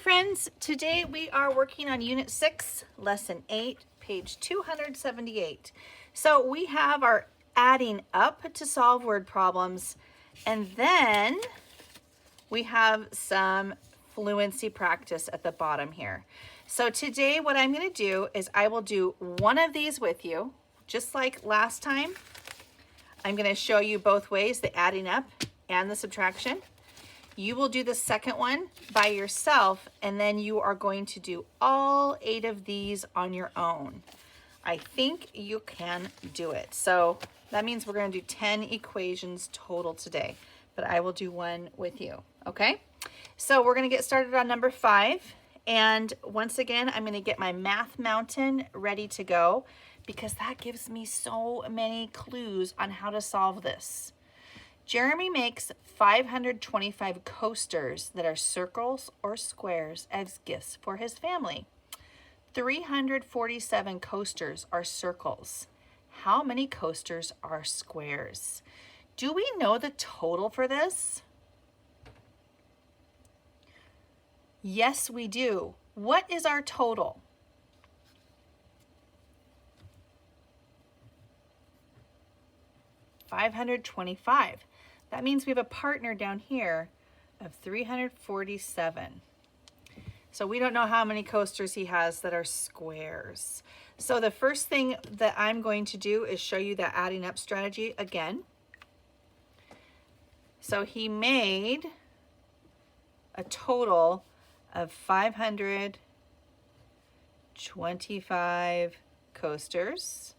Friends, today we are working on Unit 6, Lesson 8, page 278. So we have our adding up to solve word problems, and then we have some fluency practice at the bottom here. So today what I'm going to do is I will do one of these with you, just like last time. I'm going to show you both ways, the adding up and the subtraction. You will do the second one by yourself, and then you are going to do all 8 of these on your own. I think you can do it. So that means we're going to do 10 equations total today, but I will do one with you, okay? So we're going to get started on number 5. And once again, I'm going to get my Math Mountain ready to go because that gives me so many clues on how to solve this. Jeremy makes 525 coasters that are circles or squares as gifts for his family. 347 coasters are circles. How many coasters are squares? Do we know the total for this? Yes, we do. What is our total? $525. That means we have a partner down here of 347. So we don't know how many coasters he has that are squares. So the first thing that I'm going to do is show you that adding up strategy again. So he made a total of 525 coasters.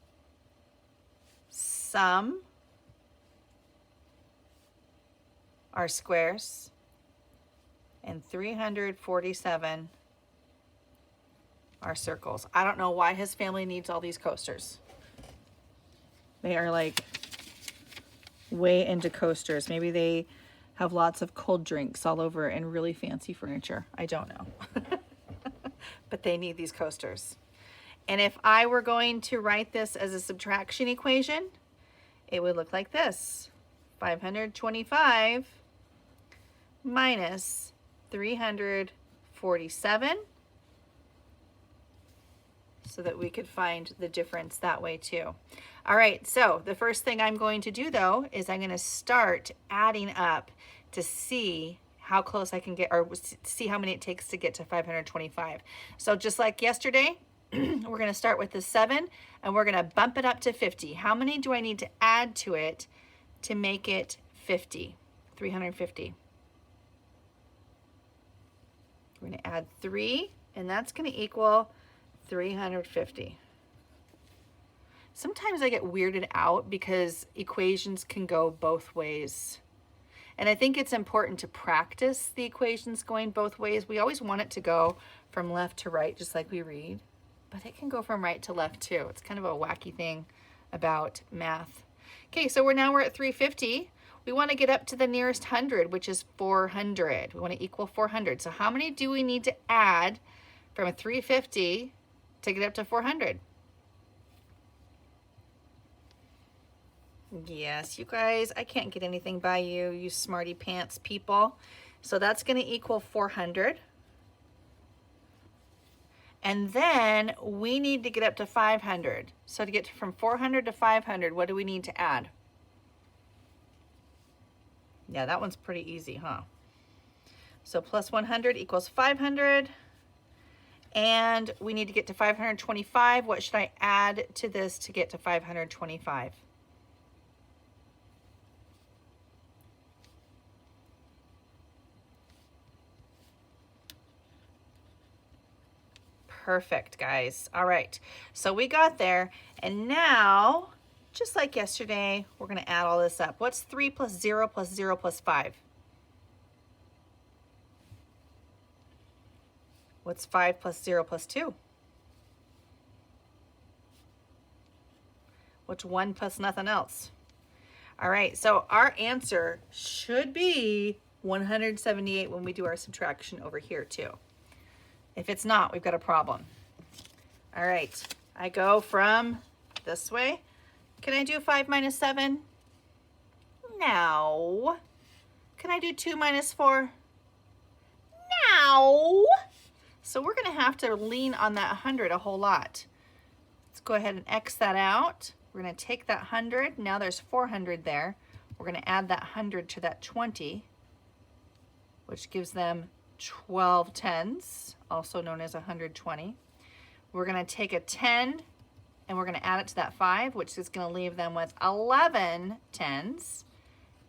Some are squares, and 347 are circles. I don't know why his family needs all these coasters. They are like way into coasters. Maybe they have lots of cold drinks all over and really fancy furniture. I don't know. But they need these coasters. And if I were going to write this as a subtraction equation, it would look like this. 525 minus 347, so that we could find the difference that way too. All right, so the first thing I'm going to do though is I'm going to start adding up to see how close I can get, or see how many it takes to get to 525. So just like yesterday, we're going to start with the 7 and we're going to bump it up to 50. How many do I need to add to it to make it 50? 350. We're going to add 3, and that's going to equal 350. Sometimes I get weirded out because equations can go both ways. And I think it's important to practice the equations going both ways. We always want it to go from left to right, just like we read, but it can go from right to left too. It's kind of a wacky thing about math. Okay, so we're at 350. We want to get up to the nearest 100, which is 400. We want to equal 400. So how many do we need to add from a 350 to get up to 400? Yes, you guys, I can't get anything by you, you smarty pants people. So that's going to equal 400. And then we need to get up to 500. So to get from 400 to 500, what do we need to add? Yeah, that one's pretty easy, huh? So plus 100 equals 500. And we need to get to 525. What should I add to this to get to 525? Perfect, guys. All right, so we got there. And now, just like yesterday, we're going to add all this up. What's 3 plus 0 plus 0 plus 5? What's 5 plus 0 plus 2? What's 1 plus nothing else? All right, so our answer should be 178 when we do our subtraction over here too. If it's not, we've got a problem. All right, I go from this way. Can I do 5 minus 7? No. Can I do 2 minus 4? No. So we're going to have to lean on that 100 a whole lot. Let's go ahead and X that out. We're going to take that 100. Now there's 400 there. We're going to add that 100 to that 20, which gives them 12 tens, also known as 120. We're going to take a 10 and we're going to add it to that 5, which is going to leave them with 11 tens.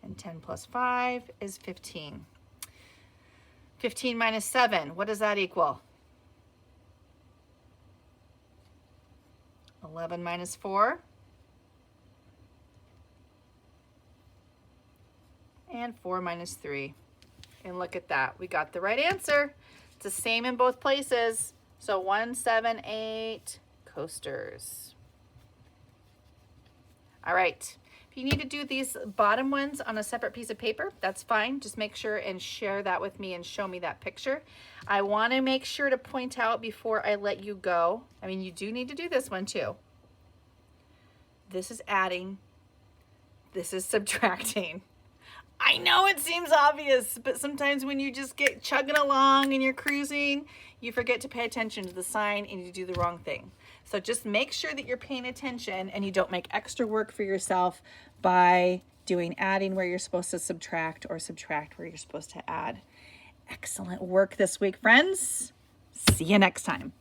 And 10 plus 5 is 15. 15 minus 7, what does that equal? 11 minus 4. And 4 minus 3. And look at that, we got the right answer. It's the same in both places. So 1, 7, 8 coasters. All right, if you need to do these bottom ones on a separate piece of paper, that's fine. Just make sure and share that with me and show me that picture. I want to make sure to point out before I let you go, I mean, you do need to do this one too. This is adding, this is subtracting. I know it seems obvious, but sometimes when you just get chugging along and you're cruising, you forget to pay attention to the sign and you do the wrong thing. So just make sure that you're paying attention and you don't make extra work for yourself by doing adding where you're supposed to subtract or subtract where you're supposed to add. Excellent work this week, friends. See you next time.